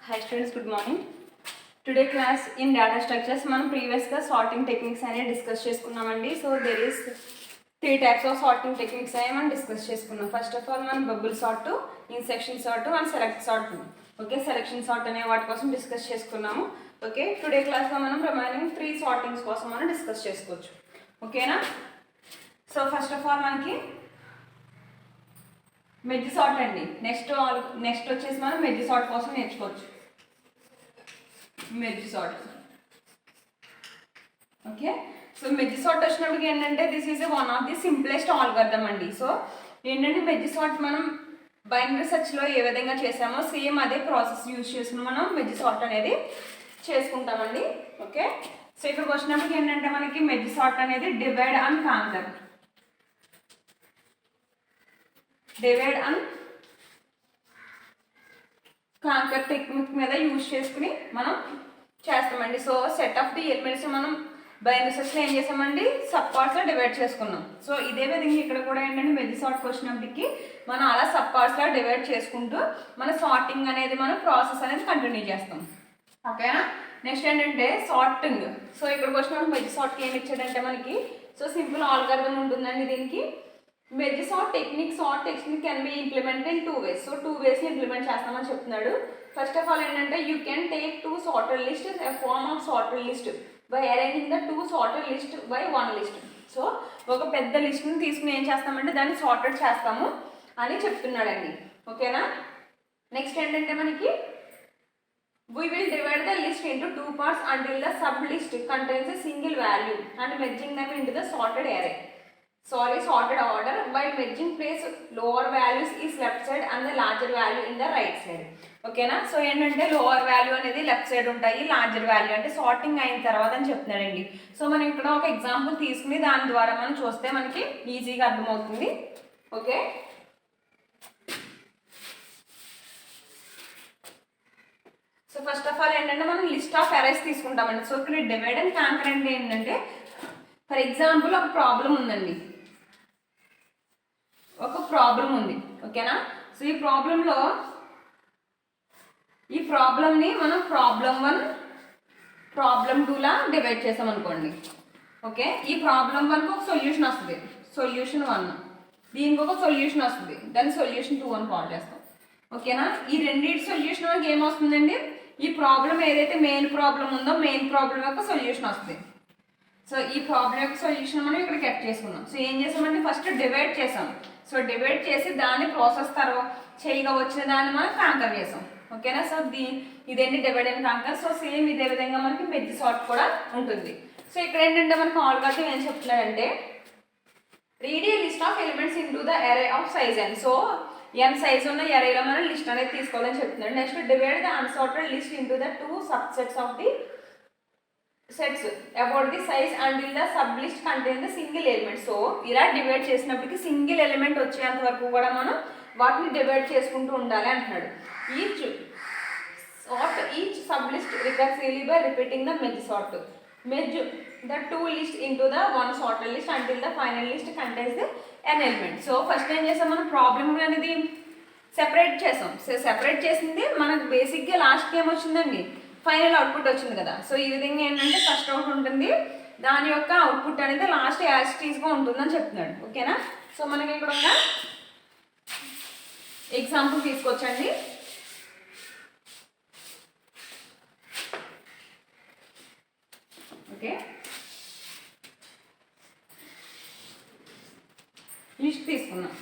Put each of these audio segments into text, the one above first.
Hi students, good morning. Today class in data structures మనం previous గా sorting techniques అనేది discuss చేసుకున్నామండి. So there is 3 types of sorting techniques అనే మనం discuss చేసుకున్నాం. ఫస్ట్ ఆఫ్ ఆల్ మనం bubble sort, insertion sort and select sort. Okay, selection sort అనే వాటి కోసం డిస్కస్ చేసుకున్నాము. ఓకే, టుడే క్లాస్ లో మనం రిమైనింగ్ 3 సార్టింగ్స్ కోసం మనం డిస్కస్ చేసుకోవచ్చు. ఓకేనా? సో ఫస్ట్ ఆఫ్ ఆల్ మనకి మెర్జ్ సార్ట్ అండి. నెక్స్ట్ వచ్చేసి మనం మెర్జ్ సార్ట్ కోసం నేర్చుకోవచ్చు. Merge sort. Okay, so merge sort వచ్చినప్పటికి ఏంటంటే this is one of the simplest algorithm అండి. సో ఏంటంటే మెర్జ్ సార్ట్ మనం బైనరీ సెర్చ్లో ఏ విధంగా చేసామో సేమ్ అదే ప్రాసెస్ యూజ్ చేసుకుని మనం మెర్జ్ సార్ట్ అనేది చేసుకుంటామండి. ఓకే, సో ఇక్కడికి వచ్చినప్పటికి ఏంటంటే మనకి మెర్జ్ సార్ట్ అనేది divide and conquer, divide and conquer technique మీద యూజ్ చేసుకుని మనం చేస్తామండి. So set of the elements మనం బైనరీ సెర్చ్లో ఏం చేసామండి, సబ్ పార్ట్స్లో డివైడ్ చేసుకున్నాం. సో ఇదే విధంగా ఇక్కడ కూడా ఏంటంటే మెర్జ్ సార్ట్కి వచ్చినప్పటికి మనం అలా సబ్ పార్ట్స్లో డివైడ్ చేసుకుంటూ మన సార్టింగ్ అనేది మనం ప్రాసెస్ అనేది కంటిన్యూ చేస్తాం. ఓకేనా? నెక్స్ట్ ఏంటంటే సార్టింగ్. సో ఇక్కడికి వచ్చినప్పుడు మెర్జ్ సార్ట్కి ఏమి ఇచ్చాడంటే మనకి సో సింపుల్ ఆల్గరిథం ఉంటుందండి. దీనికి merge sort technique can be implemented in 2 ways. So 2 ways implement చేస్తామని చెప్తున్నాడు. ఫస్ట్ ఆఫ్ ఆల్ ఏంటంటే you can take 2 sorted list a form of sorted list by arranging the 2 sorted list by 1 list. సో ఒక పెద్ద లిస్ట్ని తీసుకుని ఏం చేస్తామంటే దాన్ని సార్టెడ్ చేస్తాము అని చెప్తున్నాడండి. ఓకేనా? నెక్స్ట్ ఏంటంటే మనకి we will divide the list into 2 parts until the sub list contains a single value and merging them into the sorted order. By merging, place lower values is left side and the larger value in the right side. ఓకేనా? So ఏంటంటే lower value అనేది left side ఉంటాయి, larger value అంటే sorting అయిన తర్వాత అని చెప్తున్నాడండి. So మనం ఇక్కడ ఒక ఎగ్జాంపుల్ తీసుకుని దాని ద్వారా మనం చూస్తే మనకి ఈజీగా అర్థమవుతుంది. Okay, so first of all ఏంటంటే మనం లిస్ట్ ఆఫ్ అరేస్ తీసుకుంటామండి. సో ఇక్కడ డివైడ్ అండ్ కాంకర్ అంటే ఏంటంటే ఫర్ ఎగ్జాంపుల్ ఒక ప్రాబ్లం ఉందండి, ఒక ప్రాబ్లం ఉంది. ఓకేనా? సో ఈ ప్రాబ్లంని మనం ప్రాబ్లం 1, ప్రాబ్లం 2 లా డివైడ్ చేసాం అనుకోండి. ఓకే, ఈ ప్రాబ్లం 1కి ఒక సొల్యూషన్ వస్తుంది, సొల్యూషన్ 1. దీనికి ఒక సొల్యూషన్ వస్తుంది, దాన్ని సొల్యూషన్ 2 అని కాల్ చేస్తాం. ఓకేనా? ఈ రెండింటి సొల్యూషన్ మనకి ఏమొస్తుందండి, ఈ ప్రాబ్లం ఏదైతే మెయిన్ ప్రాబ్లం ఉందో మెయిన్ ప్రాబ్లం యొక్క సొల్యూషన్ వస్తుంది. సో ఈ ప్రాబ్లం యొక్క సొల్యూషన్ మనం ఇక్కడ కట్ చేసుకున్నాం. సో ఏం చేసామంటే ఫస్ట్ డివైడ్ చేసాం. సో డివైడ్ చేసి దాన్ని ప్రాసెస్ తర్వాత చేయగా వచ్చిన దాన్ని మనం కాంకర్ చేసాం. ఓకేనా? సో ఇదేంటి divide and conquer. So same ఇదే విధంగా మనకి మెర్జ్ సార్ట్ కూడా ఉంటుంది. సో ఇక్కడ ఏంటంటే మనకి ఆల్గరిథం ఏం చెప్తున్నాడంటే read A list of elements into the అరే of size n. So n size ఉన్న అరేలో మనం లిస్ట్ అనేది తీసుకోవాలని చెప్తున్నాడు. Next divide the unsorted list into the 2 subsets of the sets about the size until the sub list contain the single element. So ఇలా divide చేసినప్పటికీ single element వచ్చేంత వరకు కూడా మనం వాటిని డివైడ్ చేసుకుంటూ ఉండాలి అంటున్నాడు. Each sub list recursively by repeating the merge sort. Merge the 2 list into the 1 sorted list until the final list contains the n element. So first ఏం చేసాం, మనం ప్రాబ్లమ్ అనేది సెపరేట్ చేసాం. సో సెపరేట్ చేసింది మనకు బేసిక్గా లాస్ట్కి ఏమొచ్చిందండి, ఫైనల్ అవుట్పుట్ వచ్చింది కదా. సో ఈ విధంగా ఏంటంటే ఫస్ట్ అవుట్ ఉంటుంది, దాని యొక్క అవుట్పుట్ అనేది లాస్ట్ యాస్టీస్గా ఉంటుందని చెప్తున్నాడు. ఓకేనా? సో మనకి ఇక్కడ ఒక ఎగ్జాంపుల్ తీసుకొచ్చండి. ఓకే, లిస్ట్ తీసుకున్నాం.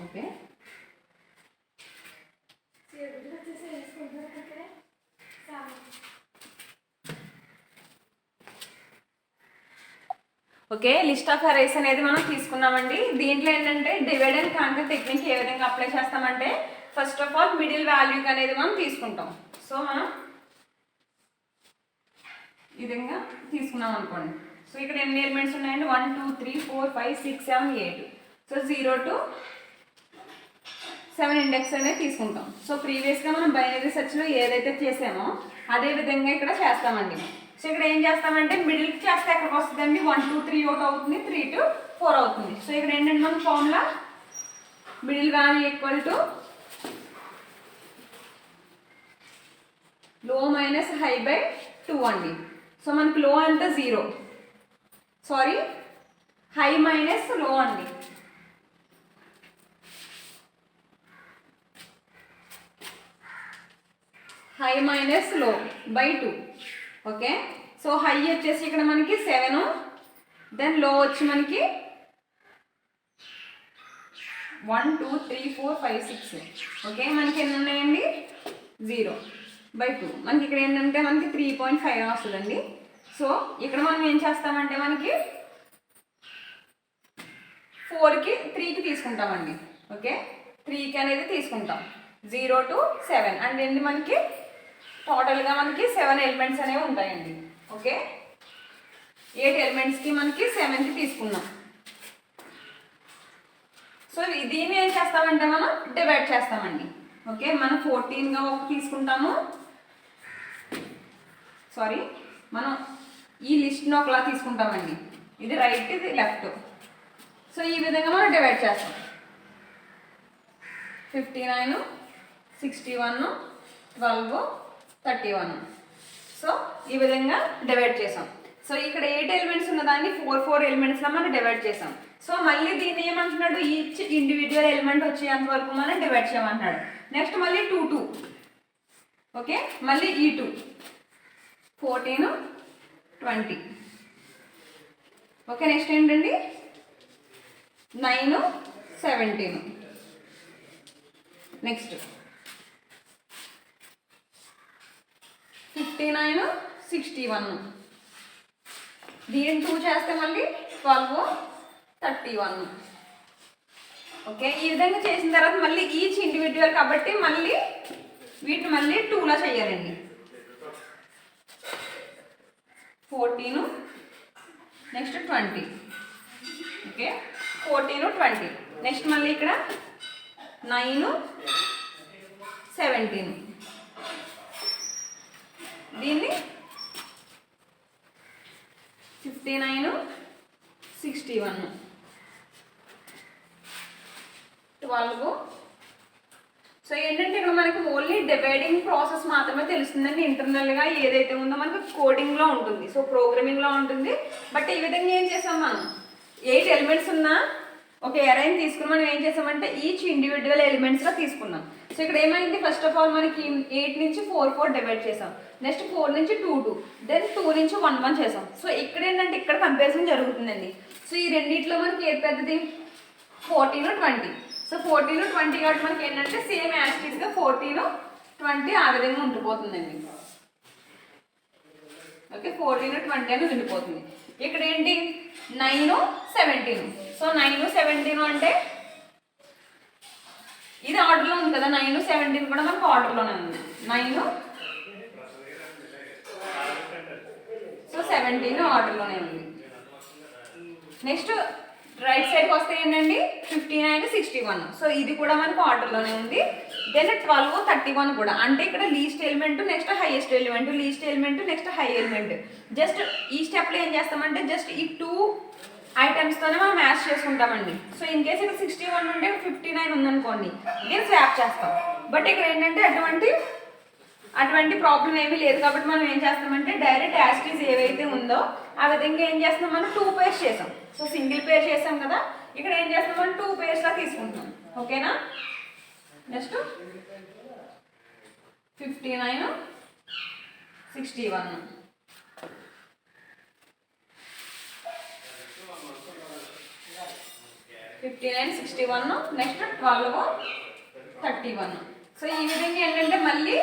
Okay, okay, list of arrays అనేది మనం తీసుకున్నామండి. దీంట్లో ఏంటంటే డివైడ్ అండ్ కాంకర్ టెక్నిక్ ఏ విధంగా అప్లై చేస్తామంటే first of all middle value అనేది మనం తీసుకుంటాం. సో మనం ఈ విధంగా తీసుకున్నాం అనుకోండి. సో ఇక్కడ ఎన్ని ఎలిమెంట్స్ ఉన్నాయండి, 1 2 3 4 5 6 7 8. సో 0 to 7 ఇండెక్స్ అనేది తీసుకుంటాం. సో ప్రీవియస్గా మనం బైనరీ సెర్చ్లో ఏదైతే చేసామో అదే విధంగా ఇక్కడ చేస్తామండి. సో ఇక్కడ ఏం చేస్తామంటే మిడిల్కి చేస్తే ఎక్కడికి వస్తుందండి 1 2 3 ఒకటి అవుతుంది, 3 to 4 అవుతుంది. సో ఇక్కడ ఏంటంటే మన formula middle value equal to లో మైనస్ హై బై 2 అండి. సో మనకి లో అంటే 0, సారీ హై మైనస్ లో అండి. హై మైనస్ లో బై 2. ఓకే, సో హై వచ్చేసి ఇక్కడ మనకి 7, దెన్ లో వచ్చి మనకి 1 2 3 4 5 6. ఓకే, మనకి ఎన్ని ఉన్నాయండి 0 బై 2. మనకి ఇక్కడ ఏంటంటే మనకి 3.5 వస్తుందండి. సో ఇక్కడ మనం ఏం చేస్తామంటే మనకి 4కి 3కి తీసుకుంటామండి. ఓకే, 3కి అనేది తీసుకుంటాం 0 to 7 అండ్ ఏంటి మనకి టోటల్గా మనకి 7 ఎలిమెంట్స్ అనేవి ఉంటాయండి. ఓకే, 8 ఎలిమెంట్స్కి మనకి 7కి తీసుకున్నాం. సో దీన్ని ఏం చేస్తామంటే మనం డివైడ్ చేస్తామండి. ఓకే, మనం 14గా ఒక తీసుకుంటాము, సారీ మనం ఈ లిస్ట్ని ఒకలా తీసుకుంటామండి, ఇది రైట్ ఇది లెఫ్ట్. సో ఈ విధంగా మనం డివైడ్ చేస్తాం. 59 61 12 31. సో ఈ విధంగా డివైడ్ చేసాం. సో ఇక్కడ 8 ఎలిమెంట్స్ ఉన్నదాన్ని 4 ఎలిమెంట్స్లో మనం డివైడ్ చేసాం. సో మళ్ళీ దీన్ని ఏమంటున్నాడు ఈచ్ ఇండివిజువల్ ఎలిమెంట్ వచ్చేంత వరకు మనం డివైడ్ చేయమంటున్నాడు. నెక్స్ట్ మళ్ళీ 2 2. ఓకే, మళ్ళీ ఈ 2 14 20. ఓకే, నెక్స్ట్ ఏంటండి 9 17. నెక్స్ట్ 59 61. దీని 2 చేస్తే మళ్ళీ 12 31. ఓకే, ఈ విధంగా చేసిన తర్వాత మళ్ళీ ఈచ్ ఇండివిజువల్ కాబట్టి మళ్ళీ వీటిని మళ్ళీ 2లా చేయాలండి. 14 నెక్స్ట్ 20. ఓకే, 14 20. నెక్స్ట్ మళ్ళీ ఇక్కడ 9 17. దీన్ని 59 61 12. సో ఏంటంటే ఇక్కడ మనకి ఓన్లీ డివైడింగ్ ప్రాసెస్ మాత్రమే తెలుస్తుందండి. ఇంటర్నల్గా ఏదైతే ఉందో మనకి కోడింగ్లో ఉంటుంది, సో ప్రోగ్రామింగ్లో ఉంటుంది. బట్ ఈ విధంగా ఏం చేసాం మనం 8 ఎలిమెంట్స్ ఉన్న ఒక ఎరైని తీసుకుని మనం ఏం చేసామంటే ఈచ్ ఇండివిజువల్ ఎలిమెంట్స్గా తీసుకున్నాం. సో ఇక్కడ ఏమైంది ఫస్ట్ ఆఫ్ ఆల్ మనకి 8 నుంచి 4 డివైడ్ చేసాం, నెక్స్ట్ 4 నుంచి 2 2, దెన్ 2 నుంచి 1 1 చేసాం. సో ఇక్కడ ఏంటంటే ఇక్కడ కంపారిజన్ జరుగుతుందండి. సో ఈ రెండింటిలో మనకి ఏది పెద్దది 14 20. సో 14 20 కాబట్టి మనకి ఏంటంటే సేమ్ యాస్టీస్గా 14 20 ఆ విధంగా ఉండిపోతుందండి. ఓకే, 14 20 అనేది ఉండిపోతుంది. ఇక్కడ ఏంటి 9 17. సో 9 17 అంటే ఇది ఆర్డర్లో ఉంది కదా, 9 17 కూడా మనకు ఆర్డర్లోనే ఉంది. 9 సో 17 ఆర్డర్లోనే ఉంది. నెక్స్ట్ రైట్ సైడ్కి వస్తే ఏంటండి 59 61. సో ఇది కూడా మనకు ఆర్డర్లోనే ఉంది. దెన్ 12 31 కూడా, అంటే ఇక్కడ least element next highest element, least element next high element. Just ఈ స్టెప్లో ఏం చేస్తామంటే జస్ట్ ఈ 2 ఐటమ్స్తోనే మనం మ్యాచ్ చేసుకుంటామండి. సో ఇన్ కేస్ ఇక్కడ 61 ఉంటే 59 ఉందనుకోండి, ఇది స్వాప్ చేస్తాం. బట్ ఇక్కడ ఏంటంటే అటువంటి ప్రాబ్లం ఏమీ లేదు కాబట్టి మనం ఏం చేస్తామంటే డైరెక్ట్ యాస్టీస్ ఏవైతే ఉందో ఆ విధంగా ఏం చేస్తాం మనం 2 pairs చేసాం. సో సింగిల్ పేర్ చేసాం కదా, ఇక్కడ ఏం చేస్తాం మనం 2 pairsలా తీసుకుంటాం. ఓకేనా, నెక్స్ట్ 59 61. నెక్స్ట్ 12 31. సో ఈ విధంగా ఏంటంటే మళ్ళీ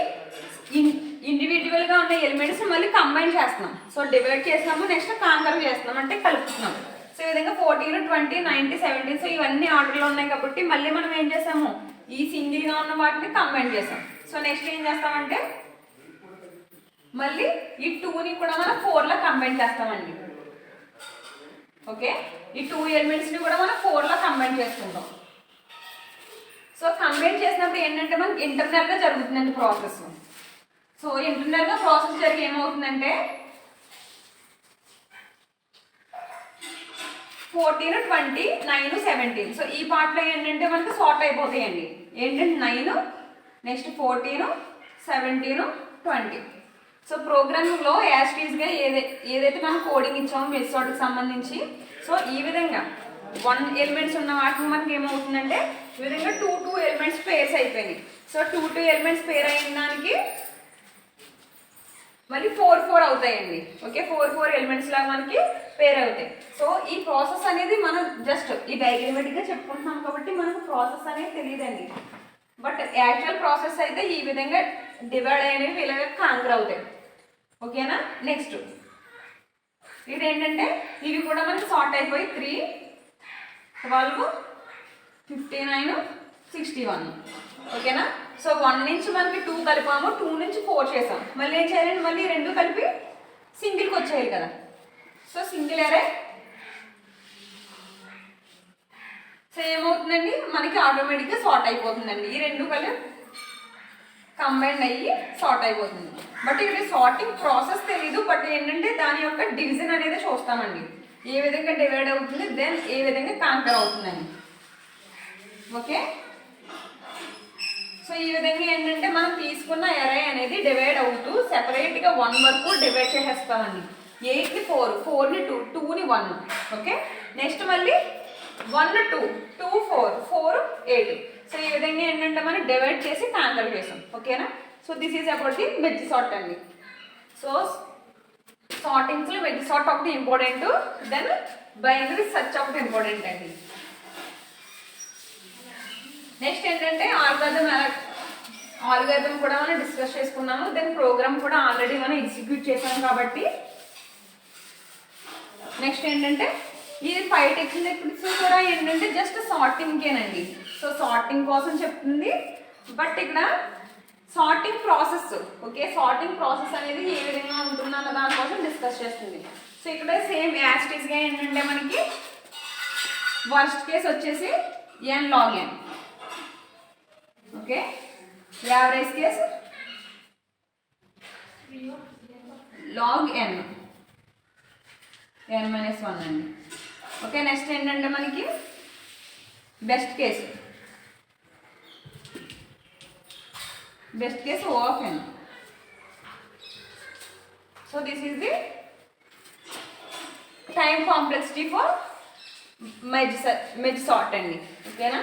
ఇండివిజువల్గా ఉన్న ఎలిమెంట్స్ మళ్ళీ కంబైన్ చేస్తున్నాం. సో డివైడ్ చేసినాము, నెక్స్ట్ కాంకర్ చేస్తున్నాం అంటే కలుపుతున్నాం. సో ఈ విధంగా 14 20 90 70. సో ఇవన్నీ ఆర్డర్లో ఉన్నాయి కాబట్టి మళ్ళీ మనం ఏం చేసాము ఈ సింగిల్గా ఉన్న వాటిని కంబైన్ చేసాం. సో నెక్స్ట్ ఏం చేస్తామంటే మళ్ళీ ఈ 2ని కూడా మనం 4లా కంబైన్ చేస్తామండి. ఓకే, ఈ 2 ఎలిమెంట్స్ని కూడా మనం 4లా కంబైన్ చేసుకుంటాం. సో కంబైన్ చేసినప్పుడు ఏంటంటే మనకి ఇంటర్నల్గా జరుగుతుందండి ప్రాసెస్. సో ఇంటర్నల్గా ప్రాసెస్ జరిగి ఏమవుతుందంటే 14, 20, 9, 17. సో ఈ పార్ట్లో ఏంటంటే మనకి సార్ట్ అయిపోతాయండి. ఏంటంటే 9, నెక్స్ట్ 14, 17, 20. సో ప్రోగ్రామింగ్లో యాస్టీస్గా ఏదైతే మనం కోడింగ్ ఇచ్చామో మెథడ్కి సంబంధించి, సో ఈ విధంగా 1 ఎలిమెంట్స్ ఉన్న వాటిని మనకి ఏమవుతుందంటే ఈ విధంగా 2 ఎలిమెంట్స్ పేర్స్ అయిపోయినాయి. సో 2 ఎలిమెంట్స్ పేర్ అయిన దానికి మళ్ళీ 4 అవుతాయండి. ఓకే, 4 ఎలిమెంట్స్ లాగా మనకి పేర్ అవుతాయి. సో ఈ ప్రాసెస్ అనేది మనం జస్ట్ ఈ డయాగ్రమాటిక్గా చెప్పుకుంటున్నాం కాబట్టి మనకు ప్రాసెస్ అనేది తెలియదండి. బట్ యాక్చువల్ ప్రాసెస్ అయితే ఈ విధంగా డివైడ్ అయినవి ఇలాగ కాంకర్ అవుతాయి. ఓకేనా. నెక్స్ట్ ఇదేంటంటే ఇవి కూడా మనకి సార్ట్ అయిపోయి 3, 12, 59, 61. ఓకేనా. సో 1 నుంచి మనకి 2 కలిపాము, 2 నుంచి 4 చేసాం. మళ్ళీ ఏం చేయాలండి, మళ్ళీ 2 కలిపి సింగిల్కి వచ్చేయాలి కదా. సో సింగిల్ అరే. సో ఏమవుతుందండి మనకి ఆటోమేటిక్గా సార్ట్ అయిపోతుందండి. ఈ 2 కలిపి కంబైండ్ అయ్యి సార్ట్ అయిపోతుంది. బట్ ఇక్కడ సార్టింగ్ ప్రాసెస్ తెలీదు. బట్ ఏంటంటే దాని యొక్క డివిజన్ అనేది చూస్తామండి, ఏ విధంగా డివైడ్ అవుతుంది, దెన్ ఏ విధంగా కాంకర్ అవుతుందండి. ఓకే. సో ఈ విధంగా ఏంటంటే మనం తీసుకున్న అరే అనేది డివైడ్ అవుతూ సెపరేట్గా 1 వరకు డివైడ్ చేసేస్తామండి. 8ని 4, 4ని 2, 2ని 1. ఓకే. నెక్స్ట్ మళ్ళీ 1, 2, 2, 4, 4, 8. సో ఈ విధంగా ఏంటంటే మనం డివైడ్ చేసి కాంకర్ చేసాం. ఓకేనా. So this is about the merge sort అండి. సో సార్టింగ్స్లో మెర్జ్ సార్ట్ ఒకటి ఇంపార్టెంట్, దెన్ బైనరీ సెర్చ్ ఒకటి ఇంపార్టెంట్ అండి. నెక్స్ట్ ఏంటంటే ఆల్గారిథం కూడా మనం డిస్కస్ చేసుకున్నాము. దెన్ ప్రోగ్రామ్ కూడా ఆల్రెడీ మనం ఎగ్జిక్యూట్ చేసాం కాబట్టి నెక్స్ట్ ఏంటంటే ఈ 5 టెక్నిక్స్ కూడా ఏంటంటే జస్ట్ సార్టింగ్కేనండి. సో సార్టింగ్ కోసం చెప్తుంది. బట్ ఇక్కడ sorting process, okay, sorting process అనేది ఏ విధంగా ఉంటుందన్న దానికోసం డిస్కస్ చేస్తుంది. సో ఇక్కడ సేమ్ యాస్టీస్గా ఏంటంటే మనకి వర్స్ట్ కేస్ వచ్చేసి n log n. Okay. Average case log n, n-1 అండి. ఓకే. నెక్స్ట్ ఏంటంటే మనకి best case O of n. So this is the time complexity for merge sort అండి. ఓకేనా.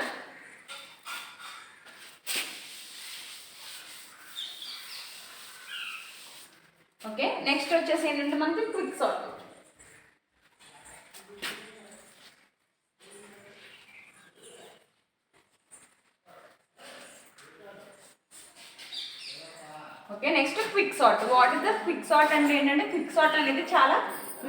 ఓకే. నెక్స్ట్ వచ్చేసి ఏంటంటే మనకి quick sort. Okay. Next quick sort. What is the quick sort అంటే ఏంటంటే క్విక్ సార్ట్ అనేది చాలా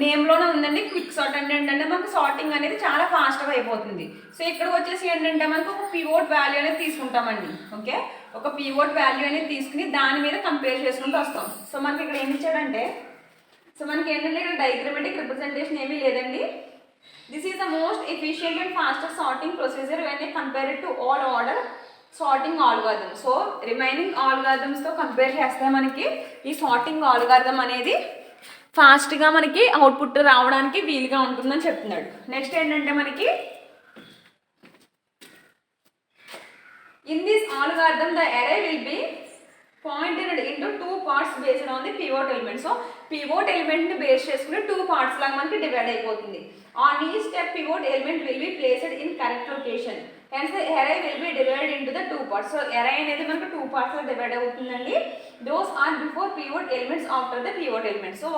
నేమ్లోనే ఉందండి. క్విక్ సార్ట్ అంటే ఏంటంటే మనకు సార్టింగ్ అనేది చాలా ఫాస్ట్గా అయిపోతుంది. సో ఇక్కడికి వచ్చేసి ఏంటంటే మనకు ఒక పివోట్ వాల్యూ అనేది తీసుకుంటామండి. ఓకే. ఒక పివోట్ వాల్యూ అనేది తీసుకుని దాని మీద కంపేర్ చేసుకుంటూ వస్తాం. సో మనకి ఇక్కడ ఏమి ఇచ్చాడంటే, సో మనకి ఏంటంటే ఇక్కడ డయాగ్రమాటిక్ రిప్రజెంటేషన్ ఏమీ లేదండి. This is the most efficient and fastest sorting procedure when a compare to all other sorting algorithm. So remaining ఆల్గారిథమ్స్తో కంపేర్ చేస్తే మనకి ఈ సార్టింగ్ ఆల్గారిథం అనేది ఫాస్ట్గా మనకి అవుట్పుట్ రావడానికి వీలుగా ఉంటుందని చెప్తున్నాడు. నెక్స్ట్ ఏంటంటే మనకి in this algorithm the array will be pointed into 2 parts based on the pivot element. So pivot element ని బేస్ చేసుకుని 2 parts లాగా మనకి డివైడ్ అయిపోతుంది. On each step pivot element will be placed in correct location. Hence the array will be divided into the 2 parts. So array అనేది మనకి 2 parts గా divide అవుతుందండి. Those are before pivot elements, after the pivot element. So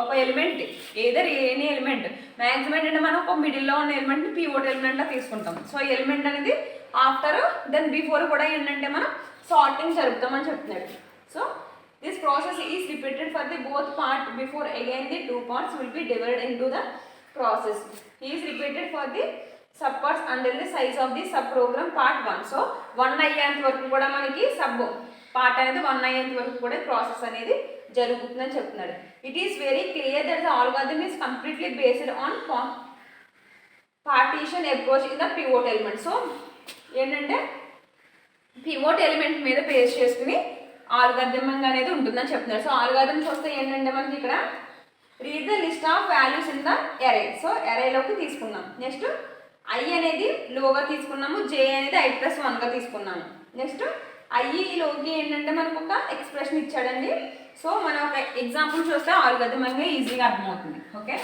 ఒక element either any element maximum అంటే మనం ఒక మిడిల్లో ఉన్న ఎలిమెంట్ ని పివోట్ ఎలిమెంట్ లా తీసుకుంటాం. సో ఎలిమెంట్ అనేది ఆఫ్టర్ దెన్ బిఫోర్ కూడా ఏంటంటే మనం సార్టింగ్ జరుపుతామని చెప్తున్నాడు. So this process is repeated for the both part before again the 2 parts will be divided into the process. He is repeated for the subparts under the size of the subprogram part 1. So 1 అయ్యేంత వరకు కూడా మనకి sub part అనేది 1 అయ్యేంత వరకు కూడా process అనేది జరుగుతుందని చెప్తున్నాడు. It is very clear that the algorithm is completely based on partition approach in the pivot element. So ఏంటంటే పివోట్ ఎలిమెంట్ మీద బేస్ చేసుకుని ఆల్గారిథం అనేది ఉంటుందని చెప్తున్నారు. సో ఆల్గారిథం చూస్తే ఏంటంటే మనకి ఇక్కడ read the list of values in the array. So ఎరేలోకి తీసుకున్నాం. నెక్స్ట్ ఐ అనేది లోగా తీసుకున్నాము, జే అనేది i+1గా తీసుకున్నాము. నెక్స్ట్ ఐలోకి ఏంటంటే మనకు ఒక ఎక్స్ప్రెషన్ ఇచ్చాడండి. సో మనం ఒక ఎగ్జాంపుల్ చూస్తే ఆల్గారిథం అనేది ఈజీగా అర్థమవుతుంది. Okay,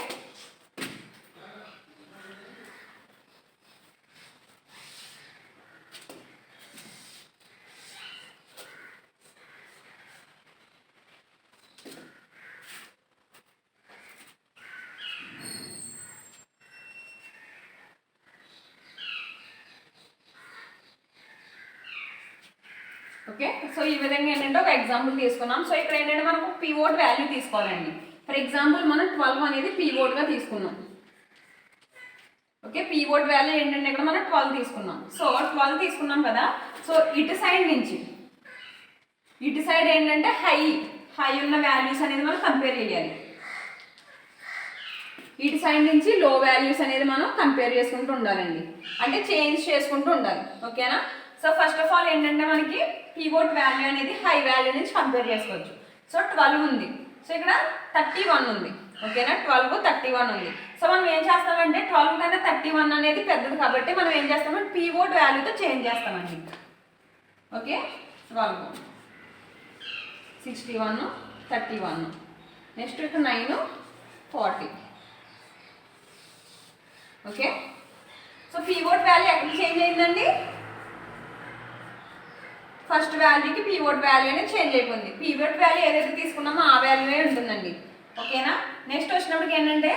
okay. సో ఈ విధంగా ఏంటంటే ఒక ఎగ్జాంపుల్ తీసుకున్నాం. సో ఇక్కడ ఏంటంటే మనకు పివోట్ వాల్యూ తీసుకోవాలండి. ఫర్ ఎగ్జాంపుల్ మనం 12 అనేది పివోట్గా తీసుకున్నాం. ఓకే, పివోట్ వాల్యూ ఏంటంటే ఇక్కడ మనం 12 తీసుకున్నాం. సో 12 తీసుకున్నాం కదా. సో ఇటు సైడ్ నుంచి ఇటు సైడ్ ఏంటంటే హై ఉన్న వాల్యూస్ అనేది మనం కంపేర్ చేయాలి. ఇటు సైడ్ నుంచి లో వాల్యూస్ అనేది మనం కంపేర్ చేసుకుంటూ ఉండాలండి, అంటే చేంజ్ చేసుకుంటూ ఉండాలి. ఓకేనా. సో ఫస్ట్ ఆఫ్ ఆల్ ఏంటంటే మనకి పివోట్ వాల్యూ అనేది హై వాల్యూ నుంచి కంపేర్ చేసుకోవచ్చు. సో 12 ఉంది, సో ఇక్కడ 31 ఉంది. ఓకేనా, 12, 31 ఉంది. సో మనం ఏం చేస్తామంటే 12 కన్నా 31 అనేది పెద్దది కాబట్టి మనం ఏం చేస్తామంటే పివోట్ వాల్యూతో చేంజ్ చేస్తామండి. ఓకే, 12, 61, 31, నెక్స్ట్ ఇక్కడ 9, 40. ఓకే, సో పివోట్ వాల్యూ ఎక్కడ చేంజ్ అయిందండి? ఫస్ట్ వాల్యూకి పివోట్ వాల్యూ అనేది చేంజ్ అయిపోయింది. పివోట్ వాల్యూ ఏదైతే తీసుకున్నామో ఆ వాల్యూ ఉంటుందండి. ఓకేనా. నెక్స్ట్ వచ్చినప్పటికి ఏంటంటే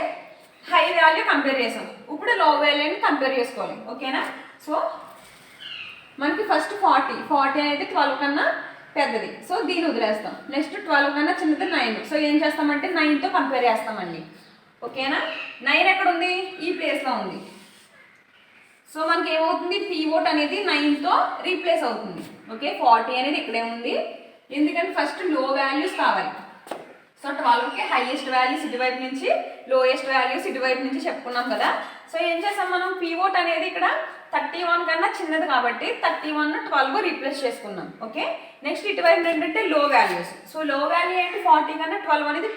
హై వాల్యూ కంపేర్ చేసాం, ఇప్పుడు లో వాల్యూని కంపేర్ చేసుకోవాలి. ఓకేనా. సో మనకి ఫస్ట్ 40 అనేది 12 కన్నా పెద్దది, సో దీన్ని వదిలేస్తాం. నెక్స్ట్ 12 కన్నా చిన్నది 9. సో ఏం చేస్తామంటే 9తో కంపేర్ చేస్తామండి. ఓకేనా. 9 ఎక్కడ ఉంది? ఈ ప్లేస్లో ఉంది. సో మనకి ఏమవుతుంది? పివోట్ అనేది 9తో రీప్లేస్ అవుతుంది. ఓకే, 40 అనేది ఇక్కడే ఉంది, ఎందుకంటే ఫస్ట్ లో వాల్యూస్ కావాలి. సో 12కి హైయెస్ట్ వాల్యూస్ ఇటువైపు నుంచి, లోయెస్ట్ వాల్యూస్ ఇటువైపు నుంచి చెప్పుకున్నాం కదా. సో ఏం చేస్తాం మనం? పివోట్ అనేది ఇక్కడ 31 కన్నా చిన్నది కాబట్టి 31, 12 రీప్లేస్ చేసుకున్నాం. ఓకే, నెక్స్ట్ ఇటువైపు ఏంటంటే లో వాల్యూస్. సో లో వాల్యూ ఏంటి? 40 కన్నా 12 అనేది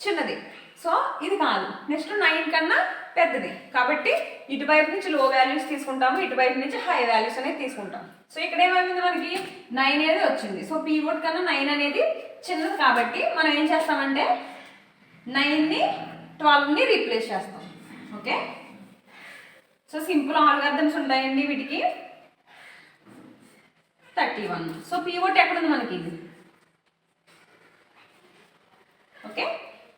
చిన్నది, సో ఇది కాదు. నెక్స్ట్ 9 కన్నా పెద్దది కాబట్టి ఇటువైపు నుంచి లో వాల్యూస్ తీసుకుంటాము, ఇటువైపు నుంచి హై వాల్యూస్ అనేది తీసుకుంటాం. సో ఇక్కడ ఏమైంది? మనకి 9 అనేది వచ్చింది. సో పివోట్ కన్నా 9 అనేది చిన్నది కాబట్టి మనం ఏం చేస్తామంటే 9ని 12ని రీప్లేస్ చేస్తాం. ఓకే, సో సింపుల్ ఆల్గారిథమ్స్ ఉంటాయండి వీటికి. 31. సో పివోట్ ఎక్కడ ఉంది మనకి? ఓకే,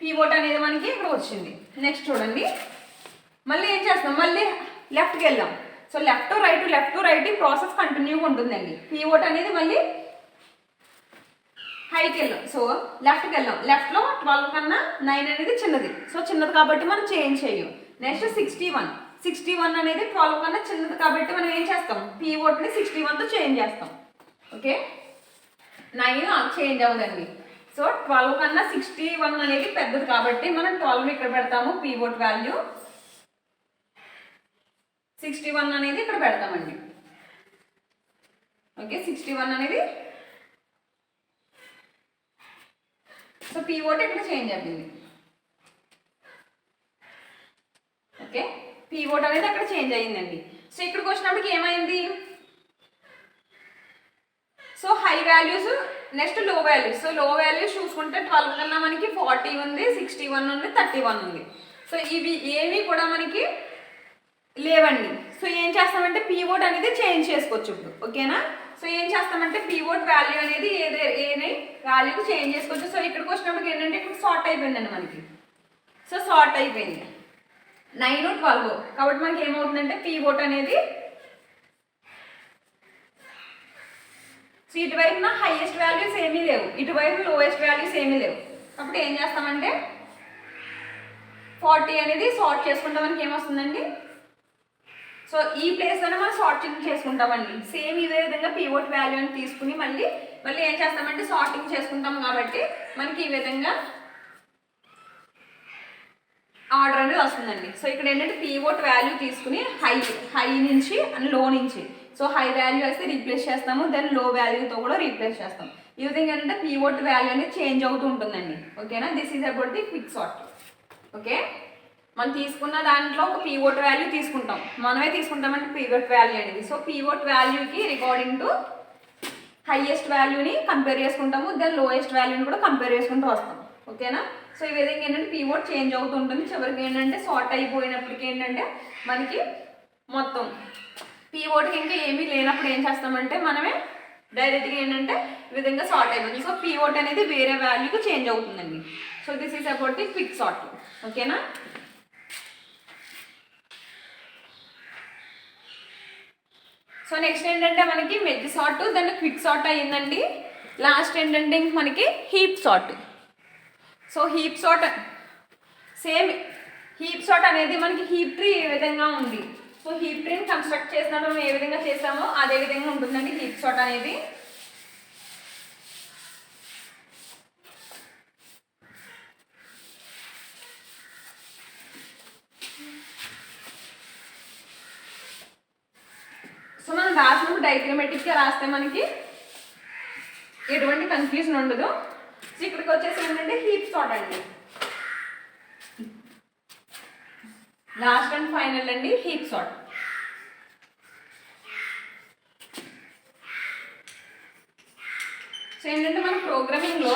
పివోట్ అనేది మనకి ఇక్కడ వచ్చింది. నెక్స్ట్ చూడండి, మళ్ళీ ఏం చేస్తాం? మళ్ళీ లెఫ్ట్కి వెళ్దాం. సో లెఫ్ట్ టు రైట్ ఈ ప్రాసెస్ కంటిన్యూగా ఉంటుందండి. పివోట్ అనేది మళ్ళీ హైకి వెళ్ళాం. సో లెఫ్ట్కి వెళ్ళాం. లెఫ్ట్లో 12 కన్నా 9 అనేది చిన్నది, సో చిన్నది కాబట్టి మనం చేంజ్ చేయం. నెక్స్ట్ 61 అనేది 12 కన్నా చిన్నది కాబట్టి మనం ఏం చేస్తాం? పివోట్ని 61తో చేంజ్ చేస్తాం. ఓకే, 9 చేంజ్ అవ్వదండి. సో 12 కన్నా 61 అనేది పెద్దది కాబట్టి మనం 12 ఇక్కడ పెడతాము. పివోట్ వాల్యూ 61 అనేది ఇక్కడ పెడతామండి. ఓకే, 61 అనేది, సో పివోట్ ఇక్కడ చేంజ్ అయింది. ఓకే, పివోట్ అనేది అక్కడ చేంజ్ అయ్యిందండి. సో ఇక్కడికి వచ్చినప్పటికి ఏమైంది? సో హై వాల్యూస్, నెక్స్ట్ లో వాల్యూస్. సో లో వాల్యూస్ చూసుకుంటే 12 కన్నా మనకి 40 ఉంది, 61 ఉంది, 31 ఉంది. సో ఇవి ఏవి కూడా మనకి లేవండి. సో ఏం చేస్తామంటే పివోట్ అనేది చేంజ్ చేసుకోవచ్చు ఇప్పుడు. ఓకేనా. సో ఏం చేస్తామంటే పివోట్ వాల్యూ అనేది ఏది వాల్యూకి చేంజ్ చేసుకోవచ్చు. సో ఇక్కడికి వచ్చినప్పుడు ఏంటంటే ఇక్కడ సార్ట్ అయిపోయిందండి మనకి. సో సార్ట్ అయిపోయింది 9, 12 కాబట్టి మనకి ఏమవుతుందంటే పివోట్ అనేది సో ఇటువైపున హైయెస్ట్ వాల్యూస్ ఏమీ లేవు, ఇటువైపు లోయెస్ట్ వాల్యూస్ ఏమీ లేవు. కాబట్టి ఏం చేస్తామంటే 40 అనేది సార్ట్ చేసుకుంటే మనకి ఏమొస్తుందండి? సో ఈ ప్లేస్లోనే మనం సార్టింగ్ చేసుకుంటామండి. సేమ్ ఇదే విధంగా పివోట్ వాల్యూ అని తీసుకుని మళ్ళీ ఏం చేస్తామంటే సార్టింగ్ చేసుకుంటాం కాబట్టి మనకి ఈ విధంగా ఆర్డర్ అనేది వస్తుందండి. సో ఇక్కడ ఏంటంటే పివోట్ వాల్యూ తీసుకుని హై నుంచి అండ్ లో నుంచి, సో హై వాల్యూ అయితే రీప్లేస్ చేస్తాము, దెన్ లో వాల్యూతో కూడా రీప్లేస్ చేస్తాం. ఈ విధంగా ఏంటంటే పివోట్ వాల్యూ అనేది చేంజ్ అవుతూ ఉంటుందండి. ఓకేనా, this is about the quick sort. Okay, మనం తీసుకున్న దాంట్లో ఒక పివోట్ వాల్యూ తీసుకుంటాం, మనమే తీసుకుంటామంటే పివోట్ వాల్యూ అనేది. సో పివోట్ వాల్యూకి రికార్డింగ్ టు హైయెస్ట్ వాల్యూని కంపేర్ చేసుకుంటాము, దెన్ లోయెస్ట్ వాల్యూని కూడా కంపేర్ చేసుకుంటూ వస్తాం. ఓకేనా, సో ఈ విధంగా ఏంటంటే పివోట్ చేంజ్ అవుతూ ఉంటుంది. చివరికి ఏంటంటే సార్ట్ అయిపోయినప్పటికీ ఏంటంటే మనకి మొత్తం పివోట్కి ఇంకా ఏమీ లేనప్పుడు ఏం చేస్తామంటే మనమే డైరెక్ట్గా ఏంటంటే ఈ విధంగా సార్ట్ అయిపోతుంది. సో పివోట్ అనేది వేరే వాల్యూకి చేంజ్ అవుతుందండి. So this is about the quick sort. ఓకేనా, సో నెక్స్ట్ ఏంటంటే మనకి మెర్జ్ సార్ట్, దాన్ని క్విక్ సార్ట్ అయ్యిందండి. లాస్ట్ ఏంటంటే మనకి heap sort. So heap sort same, heap sort అనేది మనకి హీప్ ట్రీ ఏ విధంగా ఉంది, సో హీప్ ట్రీని కన్స్ట్రక్ట్ చేసినప్పుడు మనం ఏ విధంగా చేసామో అదే విధంగా ఉంటుందండి హీప్ సార్ట్ అనేది. సో మనం రాసినప్పుడు డయాగ్రమాటిక్గా రాస్తే మనకి ఎటువంటి కన్ఫ్యూజన్ ఉండదు. సో ఇక్కడికి వచ్చేసి ఏంటంటే హీప్ సార్ట్ అండి, లాస్ట్ అండ్ ఫైనల్ అండి హీప్ సార్ట్. సో ఏంటంటే మన ప్రోగ్రామింగ్లో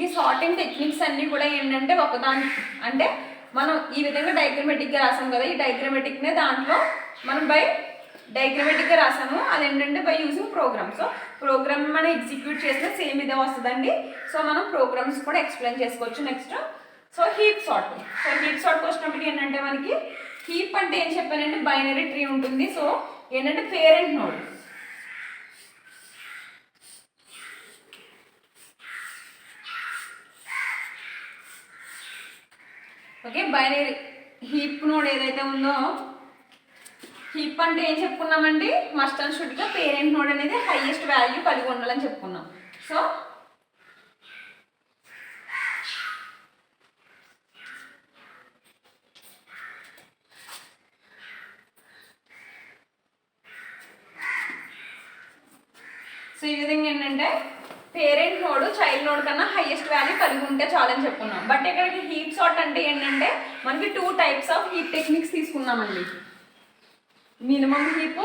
ఈ సార్టింగ్ టెక్నిక్స్ అన్నీ కూడా ఏంటంటే ఒకదాని అంటే మనం ఈ విధంగా డయాగ్రమాటిక్గా రాసాం కదా, ఈ డయాగ్రమాటిక్నే దాంట్లో మనం బై డయాగ్రమాటిక్గా రాసాము, అదేంటంటే by using program. So program మనం ఎగ్జిక్యూట్ చేస్తే సేమ్ ఇదే వస్తుందండి. సో మనం ప్రోగ్రామ్స్ కూడా ఎక్స్ప్లెయిన్ చేసుకోవచ్చు next. So heap sort, so heap సార్ట్కి వచ్చినప్పటికి ఏంటంటే మనకి హీప్ అంటే ఏం చెప్పానంటే బైనరీ ట్రీ ఉంటుంది. సో ఏంటంటే parent node, okay, binary heap node ఏదైతే ఉందో, హీప్ అంటే ఏం చెప్పుకున్నామండి మస్ట్ అండ్ షుడ్గా పేరెంట్ నోడ్ అనేది హైయెస్ట్ వాల్యూ కలిగి ఉండాలని చెప్పుకున్నాం. సో సో ఈ విధంగా ఏంటంటే పేరెంట్ నోడ్ చైల్డ్ నోడ్ కన్నా హైయెస్ట్ వాల్యూ కలిగి ఉంటే చాలని చెప్పుకున్నాం. బట్ ఇక్కడికి హీప్ సార్ట్ అంటే ఏంటంటే మనకి 2 టైప్స్ ఆఫ్ హీప్ టెక్నిక్స్ తీసుకున్నామండి, minimum heap,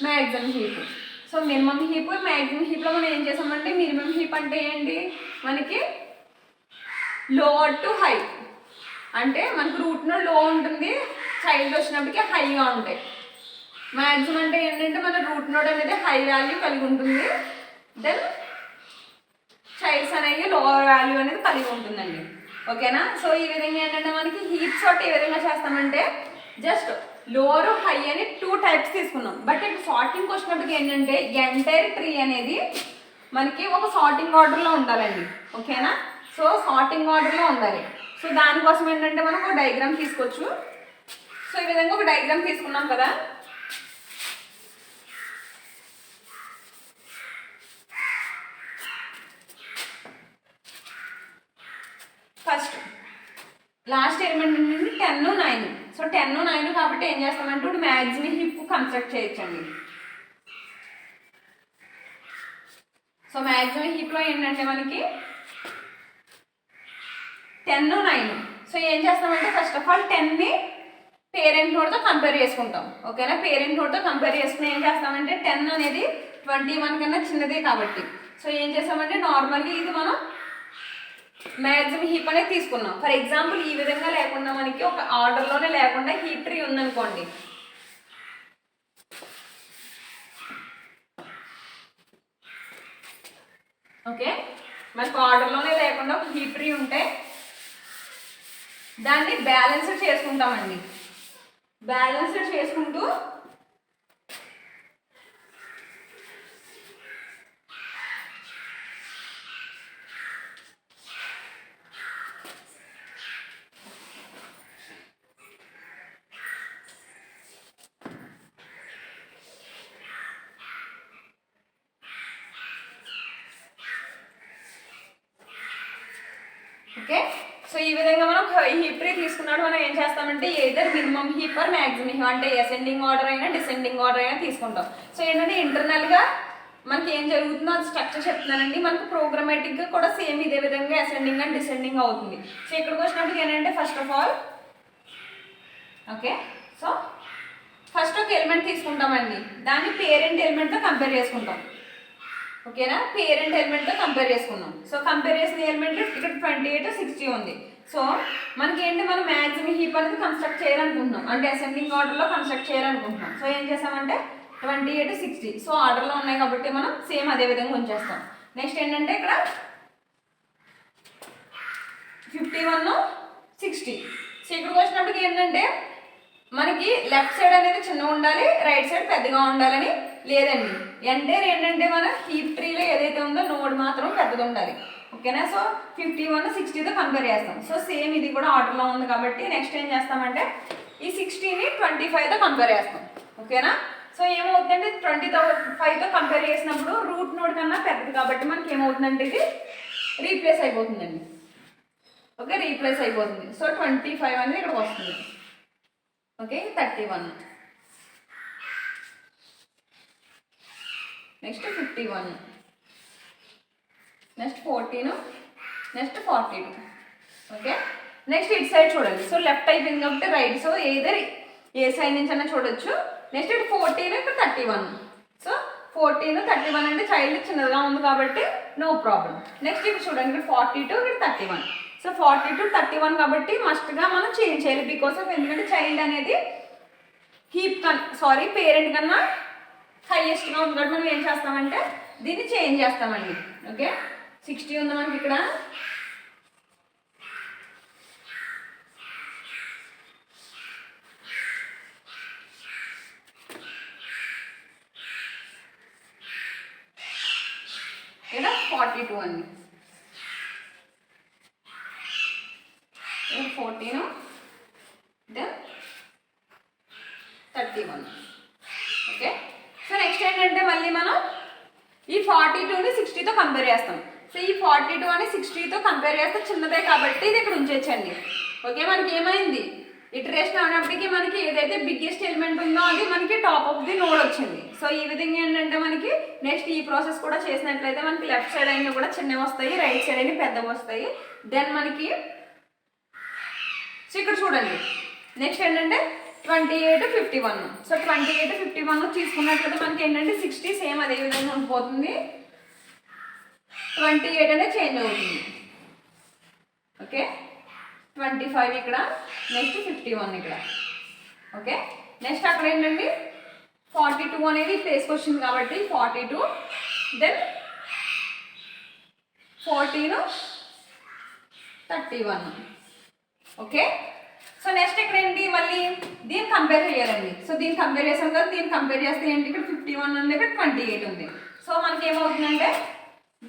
maximum heap. So minimum heap, maximum హీప్లో మనం ఏం చేసామంటే మినిమం హీప్ అంటే ఏంటి మనకి లోవర్ టు హై, అంటే మనకు రూట్ నోడ్ లో ఉంటుంది, చైల్డ్ వచ్చినప్పటికీ హైగా ఉంటాయి. మ్యాక్సిమం అంటే ఏంటంటే మన రూట్ నోడ్ అనేది హై వాల్యూ కలిగి ఉంటుంది, దెన్ చైల్డ్స్ అనేవి లోవర్ వాల్యూ అనేది కలిగి ఉంటుందండి. ఓకేనా, సో ఈ విధంగా ఏంటంటే మనకి హీప్ సార్ట్ ఏ విధంగా చేస్తామంటే జస్ట్ లోవర్ హై అని 2 టైప్స్ తీసుకున్నాం. బట్ ఇక్కడ సార్టింగ్ వచ్చినప్పటికి ఏంటంటే ఎంటైర్ ట్రీ అనేది మనకి ఒక సార్టింగ్ ఆర్డర్లో ఉండాలండి. ఓకేనా, సో సార్టింగ్ ఆర్డర్లో ఉండాలి. సో దానికోసం ఏంటంటే మనం ఒక డయాగ్రామ్ తీసుకోవచ్చు. సో ఈ విధంగా ఒక డయాగ్రామ్ తీసుకున్నాం కదా, ఫస్ట్ లాస్ట్ ఎలిమెంట్ ఏంటంటే 10, 9. సో 10, 9 కాబట్టి ఏం చేస్తామంటే ఇప్పుడు మ్యాక్సిమం హీప్ కన్స్ట్రక్ట్ చేయొచ్చండి. సో మ్యాక్సిమం హీప్లో ఏంటంటే మనకి 10, 9. సో ఏం చేస్తామంటే ఫస్ట్ ఆఫ్ ఆల్ 10ని పేరెంట్ నోడ్తో కంపేర్ చేసుకుంటాం. ఓకేనా, పేరెంట్ నోడ్తో కంపేర్ చేసుకుని ఏం చేస్తామంటే 10 అనేది 21 కన్నా చిన్నదే కాబట్టి సో ఏం చేస్తామంటే నార్మల్గా ఇది మనం మ్యాక్సిమం హీప్ అనేది తీసుకున్నాం. ఫర్ ఎగ్జాంపుల్ ఈ విధంగా లేకుండా మనకి ఒక ఆర్డర్లోనే లేకుండా హీప్ ట్రీ ఉందనుకోండి, ఓకే, మనకు ఆర్డర్లోనే లేకుండా ఒక హీప్ ట్రీ ఉంటే దాన్ని బ్యాలెన్స్డ్ చేసుకుంటామండి. బ్యాలెన్స్డ్ చేసుకుంటూ ఓకే, సో ఈ విధంగా మనం హీప్ ట్రీ తీసుకున్నాడు మనం ఏం చేస్తామంటే either minimum heap or maximum heap అంటే అసెండింగ్ ఆర్డర్ అయినా డిసెండింగ్ ఆర్డర్ అయినా తీసుకుంటాం. సో ఏంటంటే ఇంటర్నల్గా మనకి ఏం జరుగుతుందో అది స్ట్రక్చర్ చెప్తున్నానండి. మనకు ప్రోగ్రామేటిక్గా కూడా సేమ్ ఇదే విధంగా అసెండింగ్ అండ్ డిసెండింగ్ అవుతుంది. సో ఇక్కడికి వచ్చినప్పుడు ఏంటంటే first of all okay, so first ఒక ఎలిమెంట్ తీసుకుంటామండి, దాన్ని పేరెంట్ ఎలిమెంట్తో కంపేర్ చేసుకుంటాం. ఓకేనా, పేరెంట్ ఎలిమెంట్తో కంపేర్ చేసుకున్నాం. సో కంపేర్ చేసిన ఎలిమెంట్ ఇక్కడ 28, 60 ఉంది. సో మనకి ఏంటి, మనం మ్యాక్సిమం హీప్ అనేది కన్స్ట్రక్ట్ చేయాలనుకుంటున్నాం, అంటే అసెండింగ్ ఆర్డర్లో కన్స్ట్రక్ట్ చేయాలనుకుంటున్నాం. సో ఏం చేసామంటే 28, 60 సో ఆర్డర్లో ఉన్నాయి కాబట్టి మనం సేమ్ అదే విధంగా ఉంచేస్తాం. నెక్స్ట్ ఏంటంటే ఇక్కడ 51, 60 సో ఇక్కడికి వచ్చినప్పటికి ఏంటంటే మనకి లెఫ్ట్ సైడ్ అనేది చిన్నగా ఉండాలి, రైట్ సైడ్ పెద్దగా ఉండాలని లేదండి. ఎంటైర్ ఏంటంటే మన హీప్ ట్రీలో ఏదైతే ఉందో నోడ్ మాత్రం పెద్దది ఉండాలి. ఓకేనా, సో 51, 60తో కంపేర్ చేస్తాం. సో సేమ్ ఇది కూడా ఆర్డర్లో ఉంది కాబట్టి నెక్స్ట్ ఏం చేస్తామంటే ఈ 60ని 25తో కంపేర్ చేస్తాం. ఓకేనా, సో ఏమవుతుందంటే 25తో కంపేర్ చేసినప్పుడు రూట్ నోడ్ కన్నా పెద్దది కాబట్టి మనకి ఏమవుతుందంటే ఇది రీప్లేస్ అయిపోతుందండి. ఓకే, రీప్లేస్ అయిపోతుంది. సో 25 అనేది ఇక్కడికి వస్తుంది. Okay, 31 next 51 next 14 next 42. Okay, next ఇటు సైడ్ చూడండి. సో లెఫ్ట్ అయిపోయింది కాబట్టి రైట్, సో ఏదర్ ఏ సైడ్ నుంచి అన్నా చూడొచ్చు. నెక్స్ట్ ఇటు 14 ఇక్కడ 31. సో 14, 31 అంటే చైల్డ్ చిన్నదిగా ఉంది కాబట్టి నో ప్రాబ్లం. నెక్స్ట్ ఇక్కడ చూడండి, ఇక్కడ 42 ఇక్కడ 31. సో 42, 31 కాబట్టి మస్ట్గా మనం చేంజ్ చేయాలి బికాస్ ఆఫ్ ఎందుకంటే చైల్డ్ అనేది హీప్ పేరెంట్ కన్నా హైయెస్ట్గా ఉంది కాబట్టి మనం ఏం చేస్తామంటే దీన్ని చేంజ్ చేస్తామండి. ఓకే, 60 ఉంది మనకి ఇక్కడ. ఇక్కడ 42 అండి, 14 దెన్ 31. ఓకే, సో నెక్స్ట్ ఏంటంటే మళ్ళీ మనం ఈ 42ని 60తో కంపేర్ చేస్తాం. సో ఈ 42 అని 60తో కంపేర్ చేస్తే చిన్నదే కాబట్టి ఇది ఇక్కడ ఉంచేచ్చండి. ఓకే, మనకి ఏమైంది ఇటరేషన్ అయినప్పటికీ మనకి ఏదైతే బిగ్గెస్ట్ ఎలిమెంట్ ఉందో అది మనకి టాప్ ఆఫ్ ది నోడ్ వచ్చింది. సో ఈ విధంగా ఏంటంటే మనకి నెక్స్ట్ ఈ ప్రాసెస్ కూడా చేసినట్లయితే మనకి లెఫ్ట్ సైడ్ అయినా కూడా చిన్నవి వస్తాయి, రైట్ సైడ్ అయినా పెద్దవి వస్తాయి. దెన్ మనకి సో ఇక్కడ చూడండి నెక్స్ట్ ఏంటంటే 28, 51. సో 28, 51 తీసుకున్నట్లయితే మనకి ఏంటంటే 60 సేమ్ అదే విధంగా ఉండిపోతుంది, 28 అనేది చేంజ్ అవుతుంది. ఓకే, 25 ఇక్కడ, నెక్స్ట్ 51 ఇక్కడ. ఓకే, నెక్స్ట్ అక్కడ ఏంటండి 42 అనేది ప్లేస్కి వచ్చింది కాబట్టి 42 దెన్ 14, 31. ఓకే, సో నెక్స్ట్ ఇక్కడ ఏంటి మళ్ళీ దీన్ని కంపేర్ చేయాలండి. సో దీన్ని కంపేర్ చేసాం కదా, దీన్ని కంపేర్ చేస్తే ఏంటి ఇక్కడ 51 ఉంది, ఇక్కడ 28 ఉంది. సో మనకి ఏమవుతుందంటే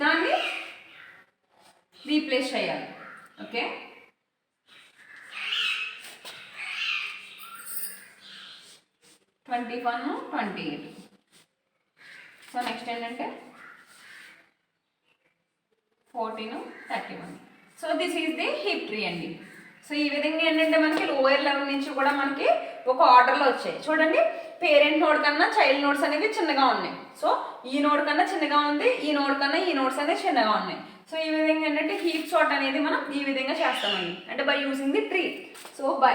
దాన్ని రీప్లేస్ చేయాలి. Okay, twenty 28. సో నెక్స్ట్ ఏంటంటే 14, 31. So this is the heap tree అండి. సో ఈ విధంగా ఏంటంటే మనకి లోయర్ లెవెల్ నుంచి కూడా మనకి ఒక ఆర్డర్లో వచ్చాయి. చూడండి, పేరెంట్ నోడ్ కన్నా చైల్డ్ నోడ్స్ అనేవి చిన్నగా ఉన్నాయి. సో ఈ నోడ్ కన్నా చిన్నగా ఉంది, ఈ నోడ్ కన్నా ఈ నోడ్స్ అనేవి చిన్నగా ఉన్నాయి. సో ఈ విధంగా ఏంటంటే హీప్ సార్ట్ అనేది మనం ఈ విధంగా చేస్తామండి, అంటే by using the tree. So by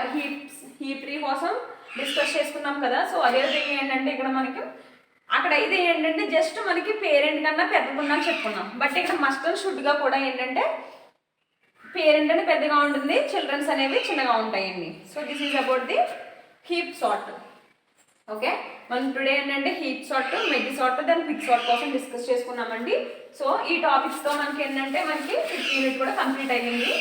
heap tree కోసం డిస్కస్ చేసుకున్నాం కదా. సో అదే విధంగా ఏంటంటే ఇక్కడ మనకి అక్కడ అయితే ఏంటంటే జస్ట్ మనకి పేరెంట్ కన్నా పెద్దగా చెప్పుకున్నాం, బట్ ఇక్కడ మస్ట్ అండ్ షుడ్గా కూడా ఏంటంటే పేరెంట్ అనేది పెద్దగా ఉంటుంది, చిల్డ్రన్స్ అనేవి చిన్నగా ఉంటాయండి. So this is about the heap sort. Okay, మనం టుడే ఏంటంటే హీప్ సార్ట్, మెడ్డి సార్ట్, దాని క్విక్ సార్ట్ కోసం డిస్కస్ చేసుకున్నామండి. సో ఈ టాపిక్స్తో మనకి ఏంటంటే మనకి 5th యూనిట్ కూడా కంప్లీట్ అయ్యింది.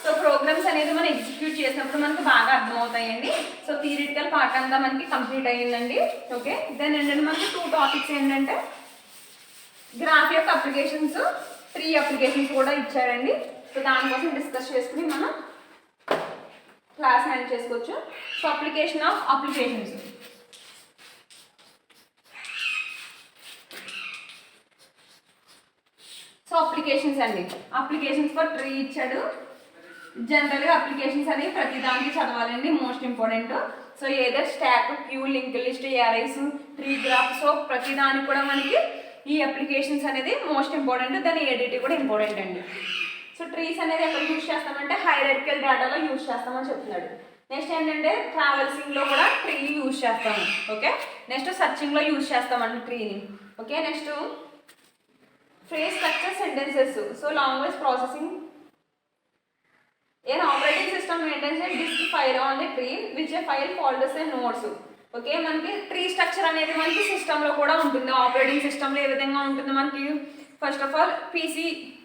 సో ప్రోగ్రామ్స్ అనేది మనం ఎగ్జిక్యూట్ చేసినప్పుడు మనకు బాగా అర్థమవుతాయండి. సో థియరిటికల్ పార్ట్ అంతా మనకి కంప్లీట్ అయ్యిందండి. ఓకే, దెన్ ఏంటంటే మనకి 2 టాపిక్స్ ఏంటంటే గ్రాఫ్ యొక్క అప్లికేషన్స్, 3 అప్లికేషన్స్ కూడా ఇచ్చారండి. సో దానికోసం డిస్కస్ చేసుకుని మనం క్లాస్ మేనేజ్ చేసుకోవచ్చు. So application of applications. So applications అండి, అప్లికేషన్స్ ఫర్ ట్రీ ఇచ్చాడు. జనరల్గా అప్లికేషన్స్ అనేవి ప్రతి దానికి చదవాలండి, most important. So either stack, queue, link list, arrays, tree graph, so ప్రతి దానికి కూడా మనకి ఈ అప్లికేషన్స్ అనేది మోస్ట్ ఇంపార్టెంట్. దాని ఏడిటీ కూడా ఇంపార్టెంట్ అండి. సో ట్రీస్ అనేది ఎక్కడ యూజ్ చేస్తామంటే హైరార్కికల్ డేటాలో యూజ్ చేస్తామని చెప్తున్నాడు. నెక్స్ట్ ఏంటంటే ట్రావెల్సింగ్లో కూడా ట్రీ యూజ్ చేస్తాము. ఓకే, నెక్స్ట్ సర్చింగ్లో యూజ్ చేస్తామండి ట్రీని. Okay, next phrase structure sentences. So language processing an operating system maintains a disk file on the tree which a file folders and nodes. Okay, మనకి tree structure అనేది మనకి సిస్టంలో కూడా ఉంటుంది. ఆపరేటింగ్ సిస్టంలో ఏ విధంగా ఉంటుంది మనకి, first of all PC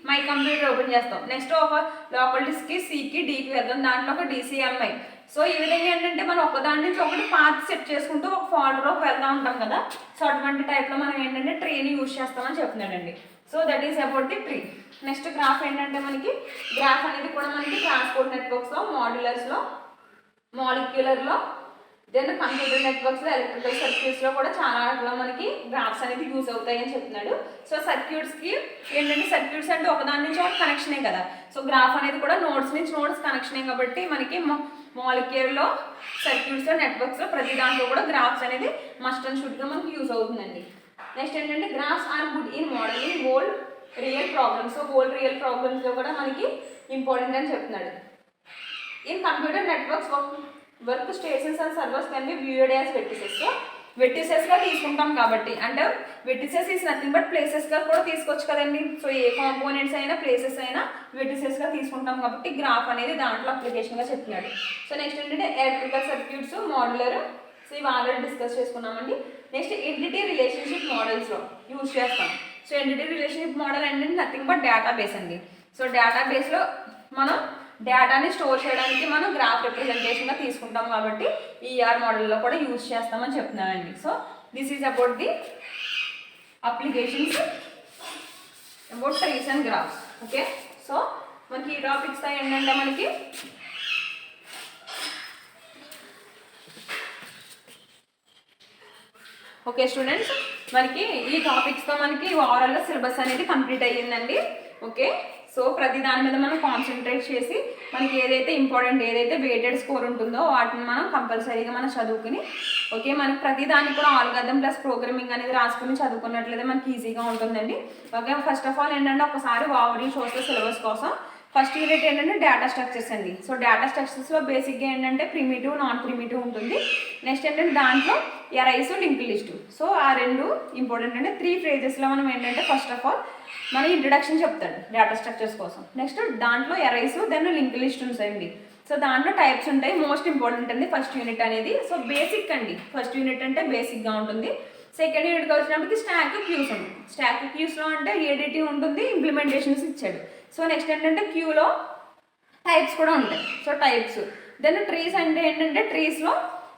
my computer open చేస్తాం. నెక్స్ట్ ఒక లోకల్ డిస్క్కి సికి డీకి వెళ్తాం, దాంట్లో ఒక డిసిఎంఐ. సో ఈ విధంగా ఏంటంటే మనం ఒక దాని నుంచి ఒకటి పాత్ సెట్ చేసుకుంటూ ఒక ఫోల్డర్లోకి వెళ్తూ ఉంటాం కదా. సో అటువంటి టైప్లో మనం ఏంటంటే ట్రీని యూజ్ చేస్తామని చెప్తున్నాడండి. So that is about the tree. Next graph ఏంటంటే మనకి గ్రాఫ్ అనేది కూడా మనకి ట్రాన్స్పోర్ట్ నెట్వర్క్స్లో, మాడ్యులర్స్లో, మాలిక్యులర్లో, దెన్ కంప్యూటర్ నెట్వర్క్స్లో, ఎలక్ట్రికల్ సర్క్యూట్స్లో కూడా చాలా వాటిలో మనకి గ్రాఫ్స్ అనేది యూజ్ అవుతాయి అని చెప్తున్నాడు. సో సర్క్యూట్స్కి ఏంటంటే సర్క్యూట్స్ అంటే ఒకదాని నుంచి ఒక కనెక్షనే కదా. సో గ్రాఫ్ అనేది కూడా నోడ్స్ నుంచి నోడ్స్ కనెక్షనే కాబట్టి మనకి మాలిక్యులర్లో, సర్క్యూట్స్లో, నెట్వర్క్స్లో ప్రతి దాంట్లో కూడా గ్రాఫ్స్ అనేది మస్ట్ అండ్ షుడ్గా మనకి యూజ్ అవుతుందండి. నెక్స్ట్ ఏంటంటే graphs are good in modelling world real problems. So world real ప్రాబ్లమ్స్లో కూడా మనకి ఇంపార్టెంట్ అని చెప్తున్నాడు. In computer networks work stations and servers can be viewed as vertices. So వెర్టిసెస్గా తీసుకుంటాం కాబట్టి, అంటే వెర్టిసెస్ ఈజ్ నథింగ్ బట్ ప్లేసెస్గా కూడా తీసుకోవచ్చు కదండి. సో ఏ కాంపోనెంట్స్ అయినా ప్లేసెస్ అయినా వెర్టిసెస్గా తీసుకుంటాం కాబట్టి గ్రాఫ్ అనేది దాంట్లో అప్లికేషన్గా చెప్తున్నాడు. సో నెక్స్ట్ ఏంటంటే ఎలక్ట్రికల్ సర్క్యూట్స్, మాడ్యులర్. సో ఇవి ఆల్రెడీ డిస్కస్ చేసుకున్నామండి. నెక్స్ట్ ఎంటిటీ రిలేషన్షిప్ మోడల్స్లో యూజ్ చేస్తాం. సో ఎంటిటీ రిలేషన్షిప్ మోడల్ అంటే నథింగ్ బట్ డేటాబేస్ అండి. సో డేటాబేస్లో మనం డేటాని స్టోర్ చేయడానికి మనం గ్రాఫ్ రిప్రజెంటేషన్గా తీసుకుంటాం కాబట్టి ఈఆర్ మోడల్లో కూడా యూజ్ చేస్తామని చెప్తున్నానండి. So this is about the applications about trees and graphs. Okay, so మనకి ఈ టాపిక్స్ ఏంటంటే మనకి ఓకే స్టూడెంట్స్, మనకి ఈ టాపిక్స్తో మనకి ఓవరాల్గా సిలబస్ అనేది కంప్లీట్ అయ్యిందండి. ఓకే, సో ప్రతి దాని మీద మనం కాన్సన్ట్రేట్ చేసి మనకి ఏదైతే ఇంపార్టెంట్, ఏదైతే వెయిటెడ్ స్కోర్ ఉంటుందో వాటిని మనం కంపల్సరీగా మనం చదువుకుని, ఓకే, మనకి ప్రతి దానికి కూడా ఆల్గారిథం ప్లస్ ప్రోగ్రామింగ్ అనేది రాసుకుని చదువుకున్నట్లయితే మనకి ఈజీగా ఉంటుందండి. ఓకే, ఫస్ట్ ఆఫ్ ఆల్ ఏంటంటే ఒకసారి ఓవర్ చూస్తే సిలబస్ కోసం ఫస్ట్ యూనిట్ ఏంటంటే డేటా స్ట్రక్చర్స్ అండి. సో డేటా స్ట్రక్చర్స్లో బేసిక్గా ఏంటంటే ప్రిమిటివ్, నాన్ ప్రిమిటివ్ ఉంటుంది. నెక్స్ట్ ఏంటంటే దాంట్లో అరైస్, లింక్ లిస్ట్. సో ఆ రెండు ఇంపార్టెంట్ అంటే 3 ఫ్రేజెస్లో మనం ఏంటంటే ఫస్ట్ ఆఫ్ ఆల్ మన ఇంట్రడక్షన్ చెప్తాడు డేటా స్ట్రక్చర్స్ కోసం. నెక్స్ట్ దాంట్లో అరైస్, దెన్ లింక్ లిస్ట్ ఉంటాయండి. సో దాంట్లో టైప్స్ ఉంటాయి. మోస్ట్ ఇంపార్టెంట్ అండి ఫస్ట్ యూనిట్ అనేది. సో బేసిక్ అండి, ఫస్ట్ యూనిట్ అంటే బేసిక్గా ఉంటుంది. సెకండ్ యూనిట్కి వచ్చినప్పటికి స్టాక్, క్యూస్ ఉంది. స్టాక్, క్యూస్లో అంటే ఏడిటీ ఉంటుంది, ఇంప్లిమెంటేషన్స్ ఇచ్చాడు. సో నెక్స్ట్ ఏంటంటే క్యూలో టైప్స్ కూడా ఉంటాయి. సో టైప్స్, దెన్ ట్రీస్ అంటే ఏంటంటే ట్రీస్లో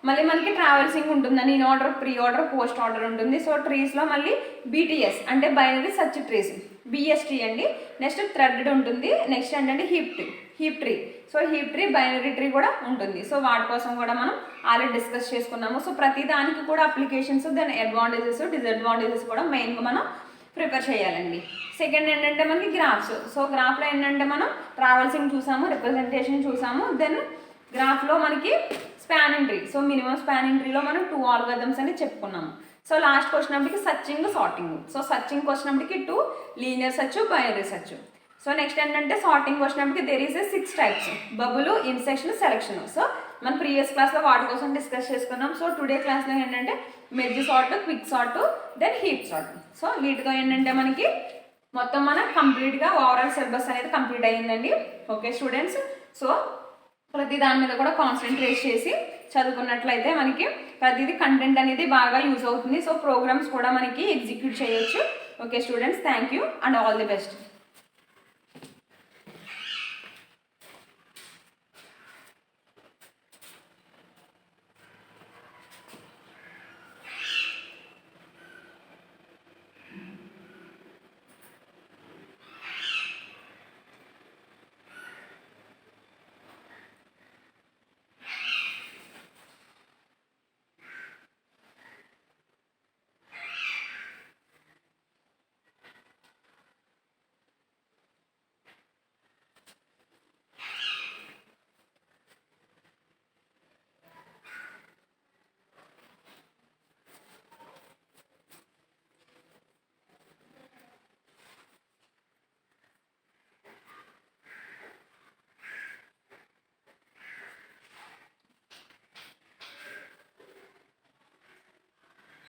మళ్ళీ మనకి ట్రావెల్సింగ్ ఉంటుందని in order, pre order, post order ఉంటుంది. సో ట్రీస్లో మళ్ళీ బీటీఎస్ అంటే బైనరీ సర్చ్ ట్రీస్, బిఎస్టీ అండి. నెక్స్ట్ థ్రెడెడ్ ఉంటుంది. నెక్స్ట్ ఏంటంటే heap tree. So heap tree, binary tree కూడా ఉంటుంది. సో వాటి కోసం కూడా మనం ఆల్రెడీ డిస్కస్ చేసుకున్నాము. సో ప్రతి దానికి కూడా అప్లికేషన్స్, దాని అడ్వాంటేజెస్, డిసడ్వాంటేజెస్ కూడా మెయిన్గా మనం ప్రిపేర్ చేయాలండి. సెకండ్ ఏంటంటే మనకి గ్రాఫ్స్. సో గ్రాఫ్లో ఏంటంటే మనం ట్రావెల్సింగ్ చూసాము, రిప్రజెంటేషన్ చూసాము. దెన్ గ్రాఫ్లో మనకి spanning tree. So minimum spanning ట్రీలో మనం 2 ఆల్గారిథమ్స్ అని చెప్పుకున్నాము. సో లాస్ట్కి వచ్చినప్పటికి సర్చింగ్, సార్టింగ్. సో సర్చింగ్కి వచ్చినప్పటికి 2 linear search, binary search. So next ఏంటంటే సార్టింగ్ వచ్చినప్పటికి there is 6 types, bubble, insertion, selection. So మన ప్రీవియస్ క్లాస్లో వాటి కోసం డిస్కస్ చేసుకున్నాం. సో టుడే క్లాస్లో ఏంటంటే merge sort, quick sort, then heap sort. So వీటితో ఏంటంటే మనకి మొత్తం మనం కంప్లీట్గా ఓవరాల్ సిలబస్ అనేది కంప్లీట్ అయ్యిందండి. ఓకే స్టూడెంట్స్, సో ప్రతి దాని మీద కూడా కాన్సన్ట్రేట్ చేసి చదువుకున్నట్లయితే మనకి ప్రతిదీ కంటెంట్ అనేది బాగా యూజ్ అవుతుంది. సో ప్రోగ్రామ్స్ కూడా మనకి ఎగ్జిక్యూట్ చేయొచ్చు. Okay students, thank you and all the best.